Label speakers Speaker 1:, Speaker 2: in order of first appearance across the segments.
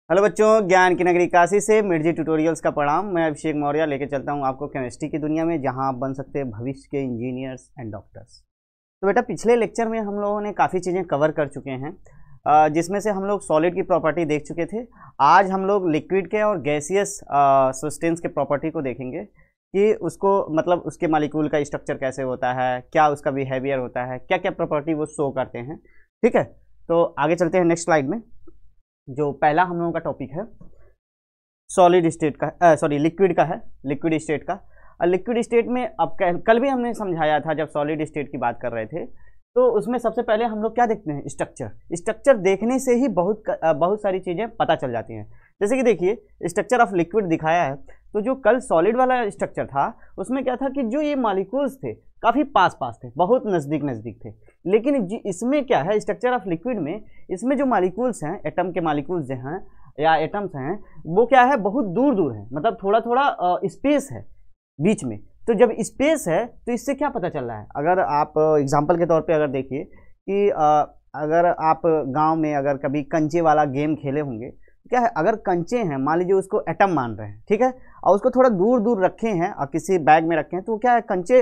Speaker 1: Hello बच्चों, ज्ञान की नगरी काशी से मिर्जी ट्यूटोरियल्स का प्रणाम। मैं अभिषेक मौर्य लेके चलता हूँ आपको केमिस्ट्री की दुनिया में, जहाँ आप बन सकते हैं भविष्य के इंजीनियर्स एंड डॉक्टर्स। तो बेटा, पिछले लेक्चर में हम लोगों ने काफ़ी चीज़ें कवर कर चुके हैं, जिसमें से हम लोग सॉलिड की प्रॉपर्टी देख चुके थे। आज हम लोग लिक्विड के और गैसियस सब्सटेंस के प्रॉपर्टी को देखेंगे कि उसको मतलब उसके मालिक्यूल का स्ट्रक्चर कैसे होता है, क्या उसका बिहेवियर होता है, क्या क्या प्रॉपर्टी वो शो करते हैं। ठीक है, तो आगे चलते हैं नेक्स्ट स्लाइड में। जो पहला हम लोगों का टॉपिक है सॉलिड स्टेट का, लिक्विड का है, लिक्विड स्टेट का। लिक्विड स्टेट में अब कल भी हमने समझाया था, जब सॉलिड स्टेट की बात कर रहे थे, तो उसमें सबसे पहले हम लोग क्या देखते हैं, स्ट्रक्चर। स्ट्रक्चर देखने से ही बहुत सारी चीज़ें पता चल जाती हैं। जैसे कि देखिए, स्ट्रक्चर ऑफ लिक्विड दिखाया है, तो जो कल सॉलिड वाला स्ट्रक्चर था उसमें क्या था कि जो ये मॉलिक्यूल्स थे काफ़ी पास पास थे, बहुत नज़दीक नज़दीक थे। लेकिन इसमें क्या है, स्ट्रक्चर ऑफ लिक्विड में इसमें जो मॉलिक्यूल्स हैं, एटम के मॉलिक्यूल्स जो हैं या एटम्स हैं, वो क्या है, बहुत दूर दूर है, मतलब थोड़ा थोड़ा स्पेस है बीच में। तो जब स्पेस है तो इससे क्या पता चल रहा है, अगर आप एग्जांपल के तौर पे अगर देखिए कि अगर आप गांव में अगर कभी कंचे वाला गेम खेले होंगे, क्या है, अगर कंचे हैं, मान लीजिए उसको एटम मान रहे हैं, ठीक है, और उसको थोड़ा दूर दूर रखे हैं और किसी बैग में रखे हैं, तो क्या है, कंचे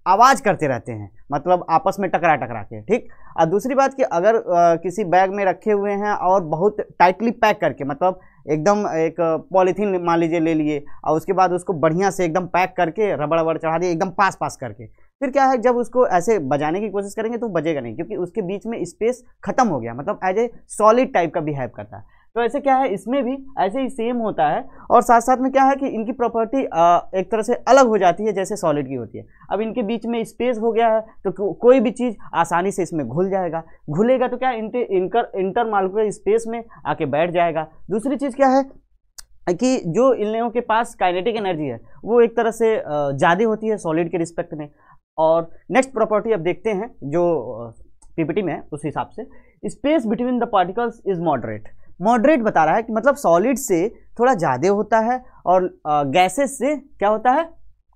Speaker 1: आवाज़ करते रहते हैं, मतलब आपस में टकरा टकरा के। ठीक, और दूसरी बात कि अगर किसी बैग में रखे हुए हैं और बहुत टाइटली पैक करके, मतलब एकदम एक पॉलीथीन मान लीजिए ले लिए और उसके बाद उसको बढ़िया से एकदम पैक करके रबड़ रबड़ चढ़ा दिए एकदम पास पास करके, फिर क्या है, जब उसको ऐसे बजाने की कोशिश करेंगे तो बजेगा नहीं, क्योंकि उसके बीच में स्पेस खत्म हो गया, मतलब एज ए सॉलिड टाइप का बिहेव करता है। तो ऐसे क्या है, इसमें भी ऐसे ही सेम होता है। और साथ साथ में क्या है कि इनकी प्रॉपर्टी एक तरह से अलग हो जाती है जैसे सॉलिड की होती है। अब इनके बीच में स्पेस हो गया है तो कोई भी चीज़ आसानी से इसमें घुल जाएगा, घुलेगा तो क्या इंटर मॉलिक्यूलर स्पेस में आके बैठ जाएगा। दूसरी चीज़ क्या है कि जो इन लोगों के पास काइनेटिक एनर्जी है वो एक तरह से ज़्यादा होती है सॉलिड के रिस्पेक्ट में। और नेक्स्ट प्रॉपर्टी अब देखते हैं जो पीपीटी में है, उस हिसाब से space between the particles is moderate. Moderate बता रहा है कि मतलब सॉलिड से थोड़ा ज़्यादा होता है और गैसेस से क्या होता है,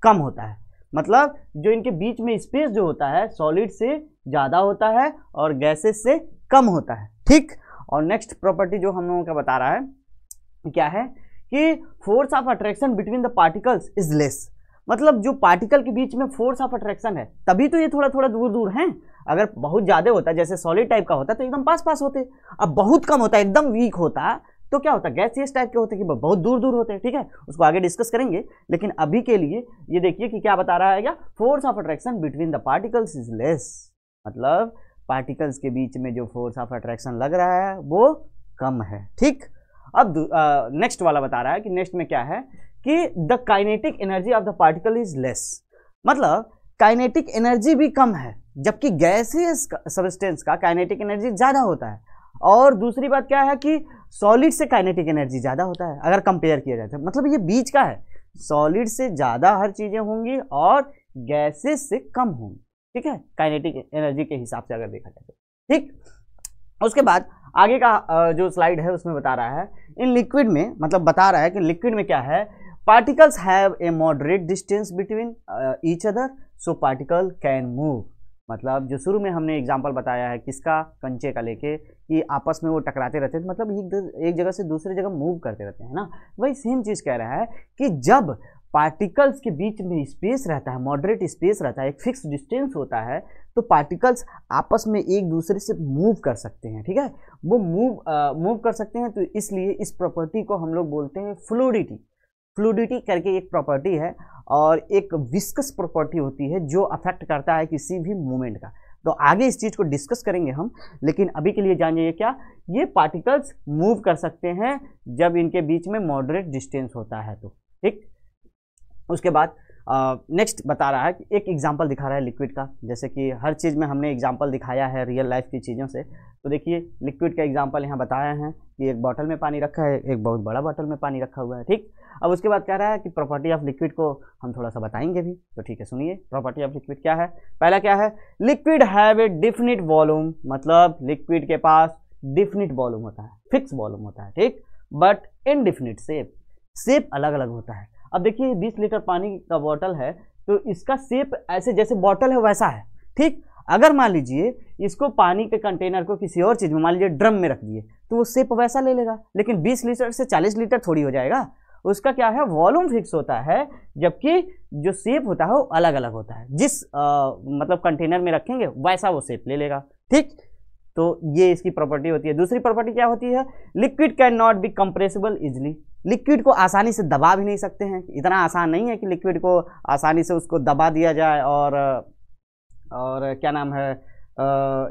Speaker 1: कम होता है। मतलब जो इनके बीच में स्पेस जो होता है सॉलिड से ज़्यादा होता है और गैसेस से कम होता है। ठीक, और नेक्स्ट प्रॉपर्टी जो हम लोगों का बता रहा है क्या है कि force of attraction between the particles is less. मतलब जो पार्टिकल के बीच में फोर्स ऑफ अट्रैक्शन है, तभी तो ये थोड़ा थोड़ा दूर दूर हैं। अगर बहुत ज़्यादा होता, जैसे सॉलिड टाइप का होता तो एकदम पास पास होते, अब बहुत कम होता, एकदम वीक होता, तो क्या होता, गैसियस टाइप के होते कि बहुत दूर दूर होते हैं। ठीक है, उसको आगे डिस्कस करेंगे, लेकिन अभी के लिए ये देखिए कि क्या बता रहा है, क्या force of attraction between the particles is less. मतलब पार्टिकल्स के बीच में जो फोर्स ऑफ अट्रैक्शन लग रहा है वो कम है। ठीक, अब नेक्स्ट वाला बता रहा है कि नेक्स्ट में क्या है कि the kinetic energy of the particle is less. मतलब काइनेटिक एनर्जी भी कम है, जबकि गैसियस सब्सटेंस का काइनेटिक एनर्जी ज़्यादा होता है। और दूसरी बात क्या है कि सॉलिड से काइनेटिक एनर्जी ज़्यादा होता है अगर कंपेयर किया जाए तो। मतलब ये बीच का है, सॉलिड से ज़्यादा हर चीज़ें होंगी और गैसेस से कम होंगी। ठीक है, काइनेटिक एनर्जी के हिसाब से अगर देखा जाए तो। ठीक, उसके बाद आगे का जो स्लाइड है उसमें बता रहा है इन लिक्विड में, मतलब बता रहा है कि लिक्विड में क्या है, particles have a moderate distance between each other so particle can move. मतलब जो शुरू में हमने एग्जांपल बताया है किसका, कंचे का लेके, कि आपस में वो टकराते रहते हैं, मतलब एक जगह से दूसरी जगह मूव करते रहते हैं ना, वही सेम चीज़ कह रहा है कि जब पार्टिकल्स के बीच में स्पेस रहता है, मॉडरेट स्पेस रहता है, एक फिक्स डिस्टेंस होता है, तो पार्टिकल्स आपस में एक दूसरे से मूव कर सकते हैं। ठीक है, वो मूव कर सकते हैं, तो इसलिए इस प्रॉपर्टी को हम लोग बोलते हैं फ्लूइडिटी। फ्लूइडिटी करके एक प्रॉपर्टी है और एक विस्कस प्रॉपर्टी होती है जो अफेक्ट करता है किसी भी मूवमेंट का। तो आगे इस चीज़ को डिस्कस करेंगे हम, लेकिन अभी के लिए जानिए क्या, ये पार्टिकल्स मूव कर सकते हैं जब इनके बीच में मॉडरेट डिस्टेंस होता है तो। ठीक, उसके बाद नेक्स्ट बता रहा है कि एक एग्जांपल दिखा रहा है लिक्विड का, जैसे कि हर चीज़ में हमने एग्जांपल दिखाया है रियल लाइफ की चीज़ों से। तो देखिए लिक्विड का एग्जांपल यहाँ बताया है कि एक बॉटल में पानी रखा है, एक बहुत बड़ा बॉटल में पानी रखा हुआ है। ठीक, अब उसके बाद कह रहा है कि प्रॉपर्टी ऑफ लिक्विड को हम थोड़ा सा बताएंगे भी, तो ठीक है सुनिए। प्रॉपर्टी ऑफ लिक्विड क्या है, पहला क्या है, liquid have a definite volume. मतलब लिक्विड के पास डिफिनिट वॉल्यूम होता है, फिक्स वॉल्यूम होता है। ठीक, बट इनडिफिनिट शेप, शेप अलग अलग होता है। अब देखिए 20 लीटर पानी का बॉटल है तो इसका शेप ऐसे जैसे बॉटल है वैसा है। ठीक, अगर मान लीजिए इसको पानी के कंटेनर को किसी और चीज़ में, मान लीजिए ड्रम में रख दिए, तो वो शेप वैसा ले लेगा, लेकिन 20 लीटर से 40 लीटर थोड़ी हो जाएगा। उसका क्या है, वॉल्यूम फिक्स होता है, जबकि जो शेप होता है वो अलग अलग होता है। जिस मतलब कंटेनर में रखेंगे वैसा वो शेप ले लेगा। ठीक, तो ये इसकी प्रॉपर्टी होती है। दूसरी प्रॉपर्टी क्या होती है, liquid can not be compressible easily. Liquid को आसानी से दबा भी नहीं सकते हैं, इतना आसान नहीं है कि लिक्विड को आसानी से उसको दबा दिया जाए और क्या नाम है,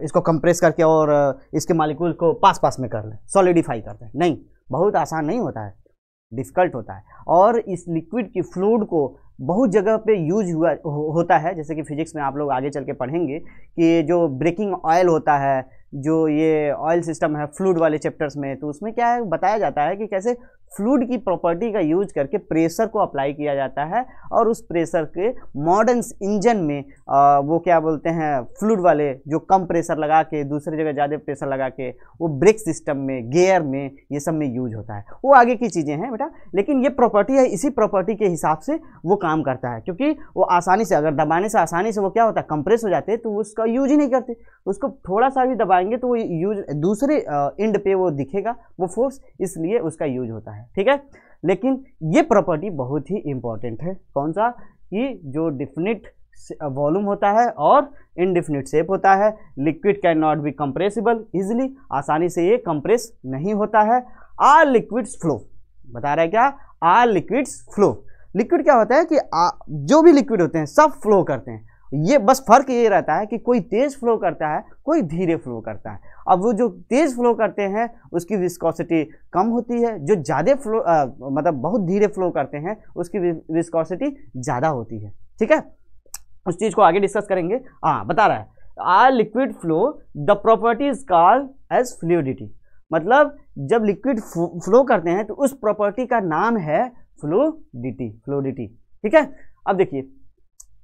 Speaker 1: इसको कंप्रेस करके और इसके मॉलिक्यूल को पास में कर लें, सॉलिडिफाई कर दें। नहीं, बहुत आसान नहीं होता है, डिफ़िकल्ट होता है। और इस लिक्विड की फ्लूइड को बहुत जगह पे यूज होता है, जैसे कि फिजिक्स में आप लोग आगे चल के पढ़ेंगे कि जो ब्रेकिंग ऑयल होता है, जो ये ऑयल सिस्टम है फ्लूइड वाले चैप्टर्स में, तो उसमें क्या है बताया जाता है कि कैसे फ्लूइड की प्रॉपर्टी का यूज करके प्रेशर को अप्लाई किया जाता है, और उस प्रेशर के मॉडर्न इंजन में वो क्या बोलते हैं, फ्लूइड वाले जो कम प्रेशर लगा के दूसरी जगह ज़्यादा प्रेशर लगा के वो ब्रेक सिस्टम में, गियर में, ये सब में यूज होता है। वो आगे की चीज़ें हैं बेटा, लेकिन ये प्रॉपर्टी है, इसी प्रॉपर्टी के हिसाब से वो काम करता है, क्योंकि वो आसानी से, अगर दबाने से आसानी से वो क्या होता है, कंप्रेस हो जाते हैं, तो उसका यूज ही नहीं करते। उसको थोड़ा सा भी दबाएंगे तो वो यूज दूसरे एंड पे वो दिखेगा वो फोर्स, इसलिए उसका यूज होता है। ठीक है, लेकिन ये प्रॉपर्टी बहुत ही इंपॉर्टेंट है। कौन सा, कि जो डिफिनिट वॉल्यूम होता है और इनडिफिनिट शेप होता है। Liquid can not be compressible easily, आसानी से ये कंप्रेस नहीं होता है। आर लिक्विड्स फ्लो, बता रहा है क्या, आर लिक्विड्स फ्लो। लिक्विड क्या होता है कि जो भी लिक्विड होते हैं सब फ्लो करते हैं, ये बस फर्क ये रहता है कि कोई तेज फ्लो करता है, कोई धीरे फ्लो करता है। अब वो जो तेज फ्लो करते हैं उसकी विस्कोसिटी कम होती है, जो ज़्यादा फ्लो मतलब बहुत धीरे फ्लो करते हैं उसकी विस्कोसिटी ज़्यादा होती है। ठीक है, उस चीज़ को आगे डिस्कस करेंगे। हाँ, बता रहा है are liquid flow the property is called as fluidity. मतलब जब लिक्विड फ्लो करते हैं तो उस प्रॉपर्टी का नाम है फ्लूइडिटी। ठीक है, अब देखिए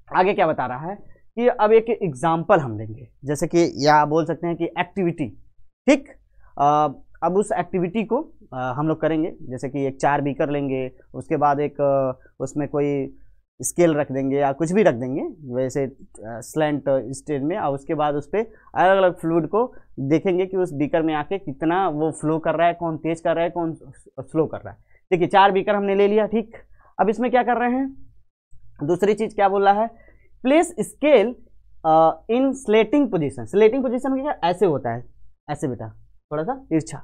Speaker 1: आगे क्या बता रहा है कि अब एक एग्जाम्पल हम लेंगे, जैसे कि या बोल सकते हैं कि एक्टिविटी। ठीक, अब उस एक्टिविटी को हम लोग करेंगे, जैसे कि एक 4 बीकर लेंगे, उसके बाद एक उसमें कोई स्केल रख देंगे या कुछ भी रख देंगे वैसे स्लैंट स्टेज में, और उसके बाद उस पर अलग अलग फ्लूइड को देखेंगे कि उस बीकर में आके कितना वो फ्लो कर रहा है, कौन तेज कर रहा है, कौन स्लो कर रहा है। देखिए 4 बीकर हमने ले लिया। ठीक, अब इसमें क्या कर रहे हैं, दूसरी चीज क्या बोल रहा है, place scale in slanting position. Slanting position में क्या ऐसे होता है, ऐसे बेटा थोड़ा सा तिरछा।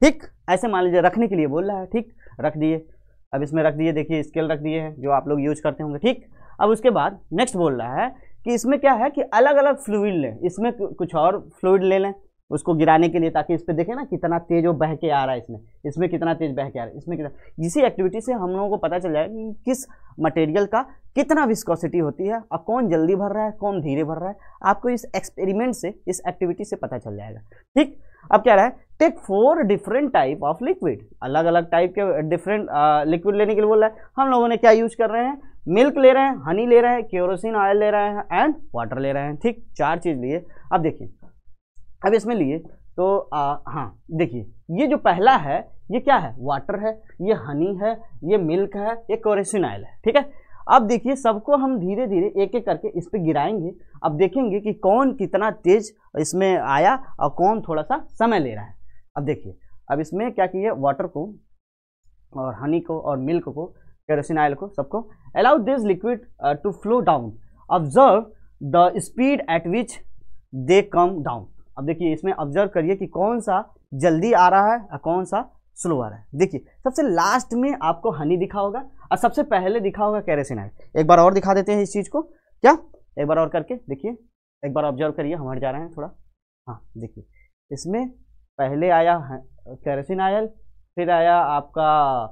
Speaker 1: ठीक, ऐसे मान लीजिए रखने के लिए बोल रहा है। ठीक, रख दिए, अब इसमें रख दिए, देखिए स्केल रख दिए हैं जो आप लोग यूज करते होंगे। ठीक, अब उसके बाद नेक्स्ट बोल रहा है कि इसमें क्या है कि अलग अलग फ्लूइड लें, इसमें कुछ और फ्लूइड ले लें उसको गिराने के लिए, ताकि इस पर देखें ना कितना तेज वो बह के आ रहा है, इसमें कितना तेज बह के आ रहा है, इसमें कितना। इसी एक्टिविटी से हम लोगों को पता चल जाएगा कि किस मटेरियल का कितना विस्कोसिटी होती है और कौन जल्दी भर रहा है, कौन धीरे भर रहा है। आपको इस एक्सपेरिमेंट से, इस एक्टिविटी से पता चल जाएगा। ठीक, अब क्या रहा है, take 4 different type of liquid. अलग अलग टाइप के डिफरेंट लिक्विड लेने के लिए बोल रहा है। हम लोगों ने क्या यूज कर रहे हैं, मिल्क ले रहे हैं, हनी ले रहे हैं, केरोसिन ऑयल ले रहे हैं एंड वाटर ले रहे हैं। ठीक, 4 चीज लिए। अब देखिए, अब इसमें लिए तो हाँ देखिए, ये जो पहला है ये क्या है, वाटर है, ये हनी है, ये मिल्क है, ये केरोसिन ऑयल है। ठीक है, अब देखिए सबको हम धीरे धीरे एक एक करके इस पे गिराएंगे। अब देखेंगे कि कौन कितना तेज इसमें आया और कौन थोड़ा सा समय ले रहा है। अब देखिए, अब इसमें क्या किया, वाटर को और हनी को और मिल्क को, केरोसिन ऑयल को, सबको allow this liquid to flow down, observe the speed at which they come down. अब देखिए इसमें ऑब्जर्व करिए कि कौन सा जल्दी आ रहा है और कौन सा स्लो आ रहा है। देखिए सबसे लास्ट में आपको हनी दिखा होगा और सबसे पहले दिखा होगा केरोसिन ऑयल। एक बार और दिखा देते हैं इस चीज़ को, क्या एक बार और करके देखिए, एक बार ऑब्जर्व करिए, हम हट जा रहे हैं थोड़ा। हाँ देखिए, इसमें पहले आया केरोसिन ऑयल, फिर आया आपका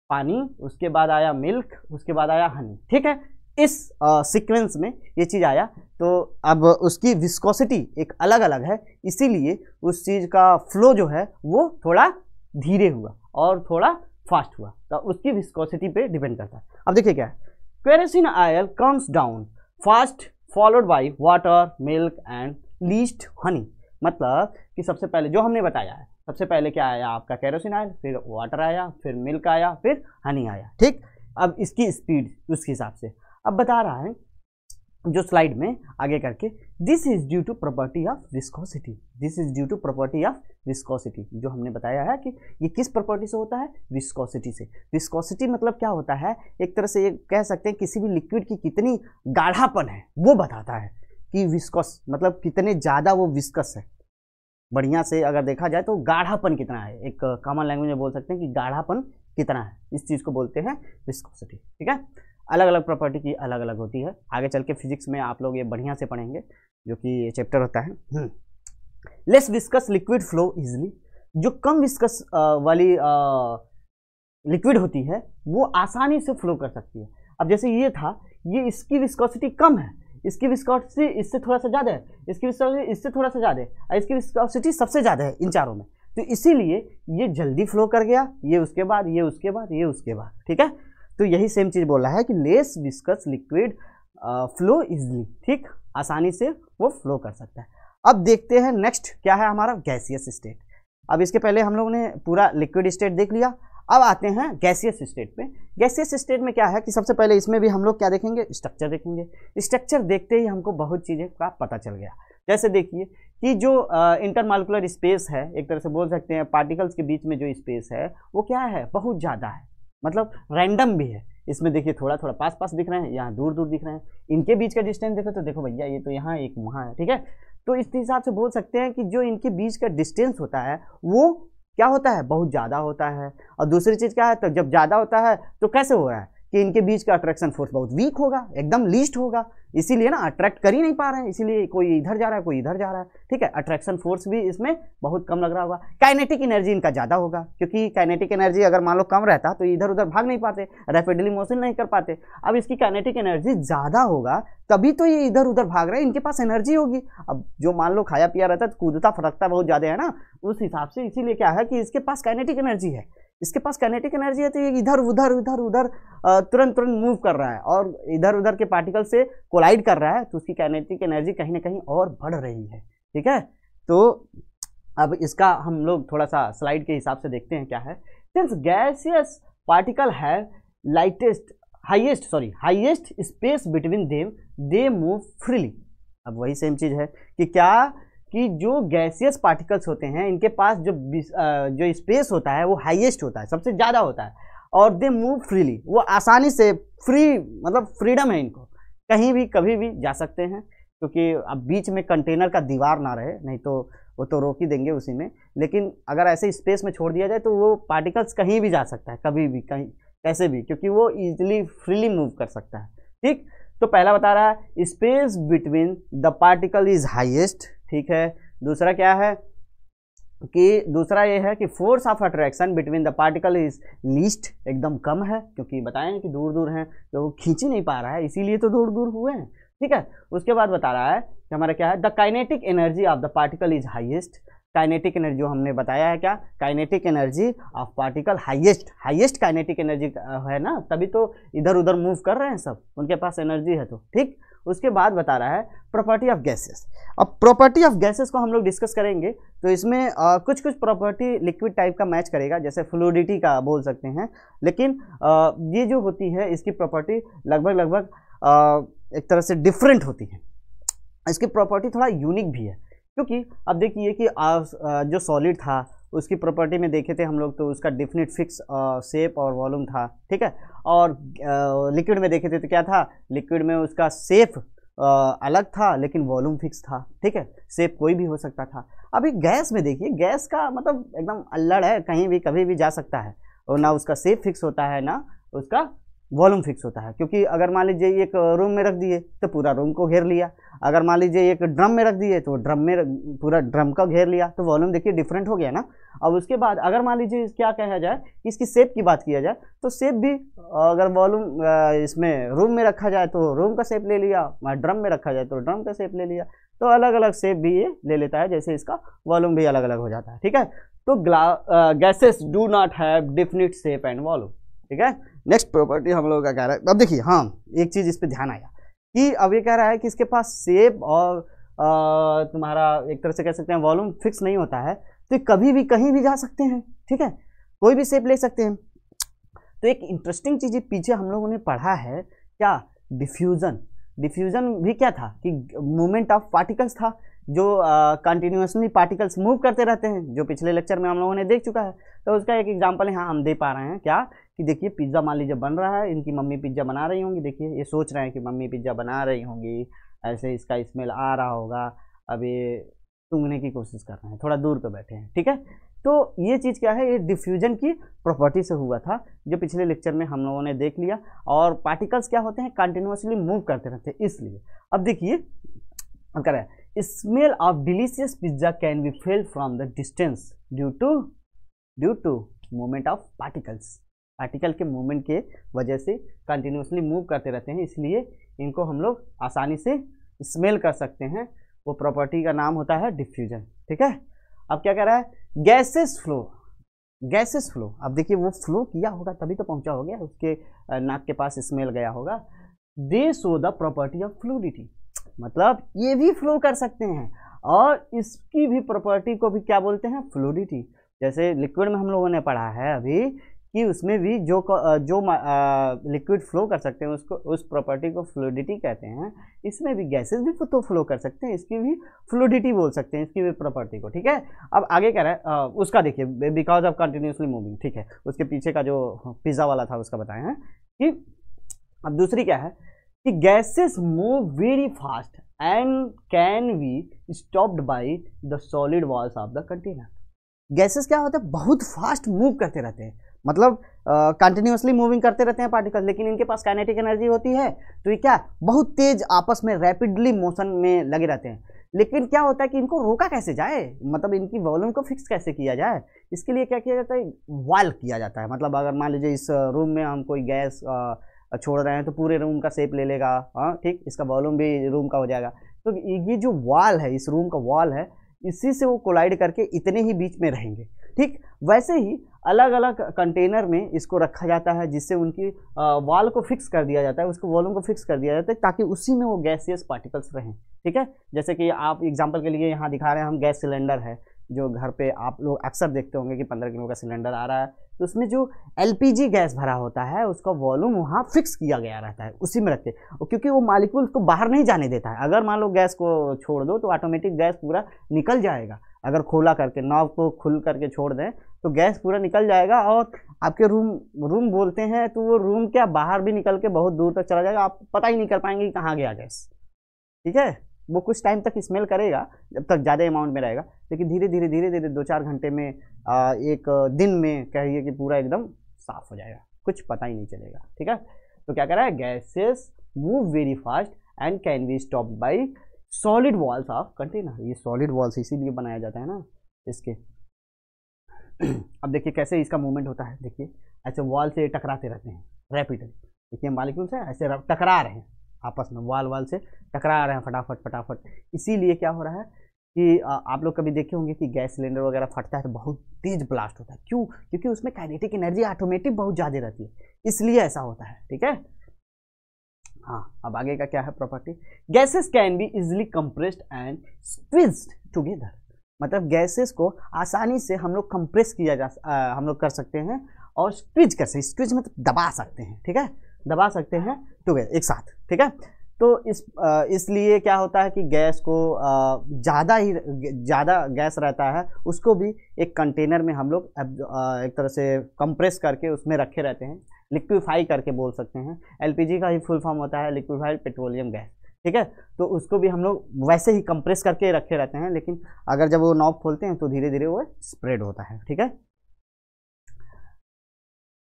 Speaker 1: पानी, उसके बाद आया मिल्क, उसके बाद आया हनी। ठीक है, इस सीक्वेंस में ये चीज़ आया, तो अब उसकी विस्कोसिटी एक अलग अलग है, इसीलिए उस चीज़ का फ्लो जो है वो थोड़ा धीरे हुआ और थोड़ा फास्ट हुआ, तो उसकी विस्कोसिटी पे डिपेंड करता है। अब देखिए क्या है, kerosene oil comes down fast followed by water, milk and least Honey. मतलब कि सबसे पहले जो हमने बताया है, सबसे पहले क्या आया आपका केरोसिन ऑयल, फिर वाटर आया, फिर मिल्क आया, फिर हनी आया। ठीक, अब इसकी स्पीड उसके हिसाब से अब बता रहा है जो स्लाइड में आगे करके, this is due to property of viscosity, this is due to property of viscosity, जो हमने बताया है कि ये किस प्रॉपर्टी से होता है, विस्कोसिटी से। विस्कोसिटी मतलब क्या होता है, एक तरह से ये कह सकते हैं किसी भी लिक्विड की कितनी गाढ़ापन है वो बताता है कि विस्कोस मतलब कितने ज़्यादा वो विस्कस है। बढ़िया से अगर देखा जाए तो गाढ़ापन कितना है, एक कॉमन लैंग्वेज में बोल सकते हैं कि गाढ़ापन कितना है, इस चीज़ को बोलते हैं विस्कोसिटी। ठीक है, अलग अलग प्रॉपर्टी की अलग अलग होती है। आगे चल के फिजिक्स में आप लोग ये बढ़िया से पढ़ेंगे, जो कि ये चैप्टर होता है। Less viscous liquid flow easily, जो कम विस्कस वाली लिक्विड होती है वो आसानी से फ्लो कर सकती है। अब जैसे ये था, ये इसकी विस्कोसिटी कम है, इसकी विस्कोसिटी इससे थोड़ा सा ज़्यादा है, इसकी विस्कोसिटी इससे थोड़ा सा ज़्यादा है, और इसकी विस्कोसिटी सबसे ज़्यादा है इन चारों में, तो इसीलिए ये जल्दी फ्लो कर गया, ये उसके बाद, ये उसके बाद, ये उसके बाद। ठीक है, तो यही सेम चीज़ बोल रहा है कि less viscous liquid flow easily, ठीक, आसानी से वो फ्लो कर सकता है। अब देखते हैं नेक्स्ट क्या है हमारा, गैसियस स्टेट। अब इसके पहले हम लोगों ने पूरा लिक्विड स्टेट देख लिया, अब आते हैं गैसियस स्टेट पे। गैसियस स्टेट में क्या है कि सबसे पहले इसमें भी हम लोग क्या देखेंगे, स्ट्रक्चर देखेंगे। स्ट्रक्चर देखते ही हमको बहुत चीज़ें का पता चल गया। जैसे देखिए कि जो इंटरमॉलिक्यूलर स्पेस है, एक तरह से बोल सकते हैं पार्टिकल्स के बीच में जो स्पेस है वो क्या है, बहुत ज़्यादा है, मतलब रैंडम भी है। इसमें देखिए थोड़ा थोड़ा पास पास दिख रहे हैं, यहाँ दूर दूर दिख रहे हैं। इनके बीच का डिस्टेंस देखो तो देखो भैया ये तो यहाँ एक वहाँ है। ठीक है, तो इस हिसाब से बोल सकते हैं कि जो इनके बीच का डिस्टेंस होता है वो क्या होता है, बहुत ज़्यादा होता है। और दूसरी चीज़ क्या है, तो जब ज़्यादा होता है तो कैसे हो रहा है कि इनके बीच का अट्रैक्शन फोर्स बहुत वीक होगा, एकदम लीस्ट होगा, इसीलिए ना अट्रैक्ट कर ही नहीं पा रहे हैं, इसीलिए कोई इधर जा रहा है कोई इधर जा रहा है। ठीक है, अट्रैक्शन फोर्स भी इसमें बहुत कम लग रहा होगा। काइनेटिक एनर्जी इनका ज़्यादा होगा, क्योंकि काइनेटिक एनर्जी अगर मान लो कम रहता तो इधर उधर भाग नहीं पाते, रैपिडली मोशन नहीं कर पाते। अब इसकी काइनेटिक एनर्जी ज़्यादा होगा तभी तो ये इधर उधर भाग रहे हैं, इनके पास एनर्जी होगी। अब जो मान लो खाया पिया रहता है तो कूदता फटकता बहुत ज़्यादा है ना, उस हिसाब से इसीलिए क्या है कि इसके पास काइनेटिक एनर्जी है, इसके पास काइनेटिक एनर्जी है, तो ये इधर उधर इधर उधर तुरंत तुरंत मूव कर रहा है और इधर उधर के पार्टिकल से कोलाइड कर रहा है, तो उसकी काइनेटिक एनर्जी कहीं ना कहीं और बढ़ रही है। ठीक है, तो अब इसका हम लोग थोड़ा सा स्लाइड के हिसाब से देखते हैं क्या है। Since gaseous particle have highest space between them, they move freely. अब वही सेम चीज़ है कि क्या कि जो गैसियस पार्टिकल्स होते हैं इनके पास जो स्पेस होता है वो हाईएस्ट होता है, सबसे ज़्यादा होता है, और दे मूव फ्रीली, वो आसानी से फ्री मतलब फ्रीडम है, इनको कहीं भी कभी भी जा सकते हैं, क्योंकि अब बीच में कंटेनर का दीवार ना रहे, नहीं तो वो तो रोक ही देंगे उसी में। लेकिन अगर ऐसे स्पेस में छोड़ दिया जाए तो वो पार्टिकल्स कहीं भी जा सकता है, कभी भी कहीं कैसे भी, क्योंकि वो इजीली फ्रीली मूव कर सकता है। ठीक, तो पहला बता रहा है space between the particle is highest. ठीक है, दूसरा क्या है कि दूसरा ये है कि force of attraction between the particle is least, एकदम कम है, क्योंकि बताएं कि दूर दूर हैं तो वो खींच ही नहीं पा रहा है, इसीलिए तो दूर दूर हुए हैं। ठीक है, उसके बाद बता रहा है कि हमारा क्या है, the kinetic energy of the particle is highest. Kinetic energy जो हमने बताया है क्या, kinetic energy of particle highest kinetic energy है ना, तभी तो इधर उधर मूव कर रहे हैं सब, उनके पास एनर्जी है तो। ठीक, उसके बाद बता रहा है प्रॉपर्टी ऑफ गैसेस। अब प्रॉपर्टी ऑफ गैसेस को हम लोग डिस्कस करेंगे, तो इसमें कुछ कुछ प्रॉपर्टी लिक्विड टाइप का मैच करेगा, जैसे फ्लूइडिटी का बोल सकते हैं, लेकिन ये जो होती है इसकी प्रॉपर्टी लगभग एक तरह से डिफरेंट होती है। इसकी प्रॉपर्टी थोड़ा यूनिक भी है, क्योंकि अब देखिए कि जो सॉलिड था उसकी प्रॉपर्टी में देखे थे हम लोग तो उसका डेफिनेट फिक्स शेप और वॉल्यूम था। ठीक है, और लिक्विड में देखे थे तो क्या था, लिक्विड में उसका शेप अलग था लेकिन वॉल्यूम फिक्स था। ठीक है, शेप कोई भी हो सकता था। अभी गैस में देखिए, गैस का मतलब एकदम अल्लड़ है, कहीं भी कभी भी जा सकता है, और ना उसका शेप फिक्स होता है ना उसका वॉल्यूम फिक्स होता है। क्योंकि अगर मान लीजिए एक रूम में रख दिए तो पूरा रूम को घेर लिया, अगर मान लीजिए एक ड्रम में रख दिए तो ड्रम में पूरा ड्रम का घेर लिया, तो वॉल्यूम देखिए डिफरेंट हो गया ना। अब उसके बाद अगर मान लीजिए क्या कहा जाए कि इसकी शेप की बात किया जाए, तो शेप भी अगर वॉल्यूम इसमें रूम में रखा जाए तो रूम का शेप ले लिया, ड्रम में रखा जाए तो ड्रम का शेप ले लिया, तो अलग अलग शेप भी ये ले लेता है, जैसे इसका वॉल्यूम भी अलग अलग हो जाता है। ठीक है, तो gases do not have definite shape and volume. ठीक है, नेक्स्ट प्रॉपर्टी हम लोग का कह रहा है। अब देखिए, हाँ एक चीज़ इस पर ध्यान आया कि अब ये कह रहा है कि इसके पास शेप और तुम्हारा एक तरह से कह सकते हैं वॉल्यूम फिक्स नहीं होता है, तो कभी भी कहीं भी जा सकते हैं। ठीक है, कोई भी शेप ले सकते हैं। तो एक इंटरेस्टिंग चीज़ पीछे हम लोगों ने पढ़ा है क्या, डिफ्यूज़न। डिफ्यूजन भी क्या था कि मूवमेंट ऑफ पार्टिकल्स था, जो कंटिन्यूसली पार्टिकल्स मूव करते रहते हैं, जो पिछले लेक्चर में हम लोगों ने देख चुका है। तो उसका एक एग्जांपल यहाँ हम दे पा रहे हैं क्या कि देखिए पिज्ज़ा मान लीजिए बन रहा है, इनकी मम्मी पिज्ज़ा बना रही होंगी, देखिए ये सोच रहे हैं कि मम्मी पिज्ज़ा बना रही होंगी, ऐसे इसका स्मेल आ रहा होगा, अब ये सूंघने की कोशिश कर रहे हैं, थोड़ा दूर पे बैठे हैं, ठीक है। तो ये चीज़ क्या है, ये डिफ्यूजन की प्रॉपर्टी से हुआ था, जो पिछले लेक्चर में हम लोगों ने देख लिया। और पार्टिकल्स क्या होते हैं, कंटिन्यूसली मूव करते रहते हैं, इसलिए अब देखिए कर रहा है, smell of delicious pizza can be felt from the distance due to movement of particles. Particle के मूवमेंट के वजह से कंटिन्यूसली मूव करते रहते हैं, इसलिए इनको हम लोग आसानी से स्मेल कर सकते हैं। वो प्रॉपर्टी का नाम होता है डिफ्यूजन, ठीक है। अब क्या कह रहा है, गैसेस फ्लो। अब देखिए वो फ्लो किया होगा तभी तो पहुंचा हो गया, उसके नाक के पास स्मेल गया होगा। दे show the property of fluidity, मतलब ये भी फ्लो कर सकते हैं, और इसकी भी प्रॉपर्टी को भी क्या बोलते हैं, फ्लूइडिटी। जैसे लिक्विड में हम लोगों ने पढ़ा है अभी कि उसमें भी जो लिक्विड फ्लो कर सकते हैं उसको, उस प्रॉपर्टी को फ्लूइडिटी कहते हैं। इसमें भी गैसेस भी तो फ्लो कर सकते हैं, इसकी भी फ्लूइडिटी बोल सकते हैं, इसकी भी प्रॉपर्टी को, ठीक है। अब आगे कह रहा है उसका देखिए, बिकॉज ऑफ कंटिन्यूसली मूविंग, ठीक है। उसके पीछे का जो पिज्ज़ा वाला था उसका बताए हैं कि अब दूसरी क्या है कि gases move very fast and can be stopped by the solid walls of the container. Gases क्या होते हैं, बहुत फास्ट मूव करते रहते हैं, मतलब कंटिन्यूसली मूविंग करते रहते हैं पार्टिकल, लेकिन इनके पास काइनेटिक एनर्जी होती है, तो ये क्या बहुत तेज आपस में रैपिडली मोशन में लगे रहते हैं। लेकिन क्या होता है कि इनको रोका कैसे जाए, मतलब इनकी वॉल्यूम को फिक्स कैसे किया जाए, इसके लिए क्या किया जाता है, वाल किया जाता है। मतलब अगर मान लीजिए इस रूम में हम कोई गैस छोड़ रहे हैं तो पूरे रूम का शेप ले लेगा, हाँ ठीक, इसका वॉल्यूम भी रूम का हो जाएगा। तो ये जो वॉल है, इस रूम का वॉल है, इसी से वो कोलाइड करके इतने ही बीच में रहेंगे, ठीक। वैसे ही अलग अलग कंटेनर में इसको रखा जाता है, जिससे उनकी वॉल को फिक्स कर दिया जाता है, उसको वॉल्यूम को फिक्स कर दिया जाता है, ताकि उसी में वो गैसियस पार्टिकल्स रहें, ठीक है। जैसे कि आप एग्जांपल के लिए यहाँ दिखा रहे हैं, हम गैस सिलेंडर है जो घर पे आप लोग अक्सर देखते होंगे कि 15 किलो का सिलेंडर आ रहा है, तो उसमें जो एलपीजी गैस भरा होता है उसका वॉल्यूम वहाँ फिक्स किया गया रहता है, उसी में रखते हैं, क्योंकि वो मालिक्यूल उसको बाहर नहीं जाने देता है। अगर मान लो गैस को छोड़ दो तो ऑटोमेटिक गैस पूरा निकल जाएगा, अगर खोला करके नॉब को खुल करके छोड़ दें तो गैस पूरा निकल जाएगा, और आपके रूम बोलते हैं तो वो रूम क्या बाहर भी निकल के बहुत दूर तक चला जाएगा, आप पता ही नहीं कर पाएंगे कि कहाँ गया गैस, ठीक है। वो कुछ टाइम तक स्मेल करेगा जब तक ज़्यादा अमाउंट में रहेगा, लेकिन धीरे धीरे 2-4 घंटे में, एक दिन में कहिए कि पूरा एकदम साफ हो जाएगा, कुछ पता ही नहीं चलेगा, ठीक है। तो क्या कह रहा है, gases move very fast and can be stopped bye solid walls of container. ये सॉलिड वॉल्स इसीलिए बनाया जाता है ना इसके। अब देखिए कैसे इसका मूवमेंट होता है, देखिए ऐसे वॉल से टकराते रहते हैं रैपिडली, देखिए मॉलिक्यूल्स हैं ऐसे टकरा रहे हैं आपस में, वॉल से टकरा रहे हैं फटाफट। इसीलिए क्या हो रहा है कि आप लोग कभी देखे होंगे कि गैस सिलेंडर वगैरह फटता है तो बहुत तेज ब्लास्ट होता है, क्यों, क्योंकि उसमें काइनेटिक एनर्जी ऑटोमेटिक बहुत ज़्यादा रहती है, इसलिए ऐसा होता है, ठीक है। हाँ, अब आगे का क्या है property, gases can be easily compressed and squeezed together. मतलब गैसेस को आसानी से हम लोग कंप्रेस हम लोग कर सकते हैं और स्क्वीज कर सकते हैं, स्क्वीज मतलब दबा सकते हैं, ठीक है, दबा सकते हैं टुगेदर, एक साथ, ठीक है। तो इसलिए क्या होता है कि गैस को ज़्यादा गैस रहता है, उसको भी एक कंटेनर में हम लोग एक तरह से कंप्रेस करके उसमें रखे रहते हैं, लिक्विफाई करके बोल सकते हैं। एलपीजी का ही फुल फॉर्म होता है लिक्विफाइड पेट्रोलियम गैस, ठीक है। तो उसको भी हम लोग वैसे ही कंप्रेस करके रखे रहते हैं, लेकिन अगर जब वो नॉब खोलते हैं तो धीरे धीरे वो स्प्रेड होता है, ठीक है।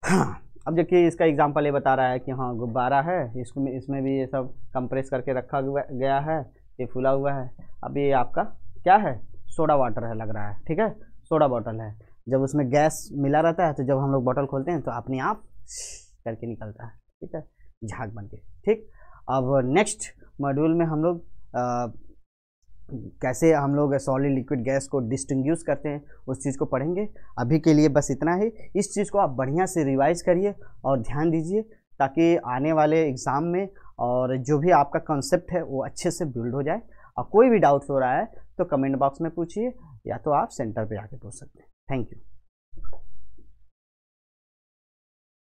Speaker 1: हाँ, अब देखिए इसका एग्जांपल ये बता रहा है कि हाँ गुब्बारा है, इसमें भी ये सब कंप्रेस करके रखा गया है, ये फूला हुआ है। अब ये आपका क्या है, सोडा वाटर है लग रहा है, ठीक है, सोडा बॉटल है। जब उसमें गैस मिला रहता है तो जब हम लोग बॉटल खोलते हैं तो अपने आप करके निकलता है, ठीक है, झाग बन के, ठीक। अब नेक्स्ट मॉड्यूल में हम लोग कैसे हम लोग सॉलिड लिक्विड गैस को डिस्टिंग्विश करते हैं उस चीज़ को पढ़ेंगे। अभी के लिए बस इतना ही। इस चीज़ को आप बढ़िया से रिवाइज करिए और ध्यान दीजिए, ताकि आने वाले एग्ज़ाम में और जो भी आपका कॉन्सेप्ट है वो अच्छे से बिल्ड हो जाए। और कोई भी डाउट्स हो रहा है तो कमेंट बॉक्स में पूछिए, या तो आप सेंटर पे आके पूछ सकते हैं। Thank you.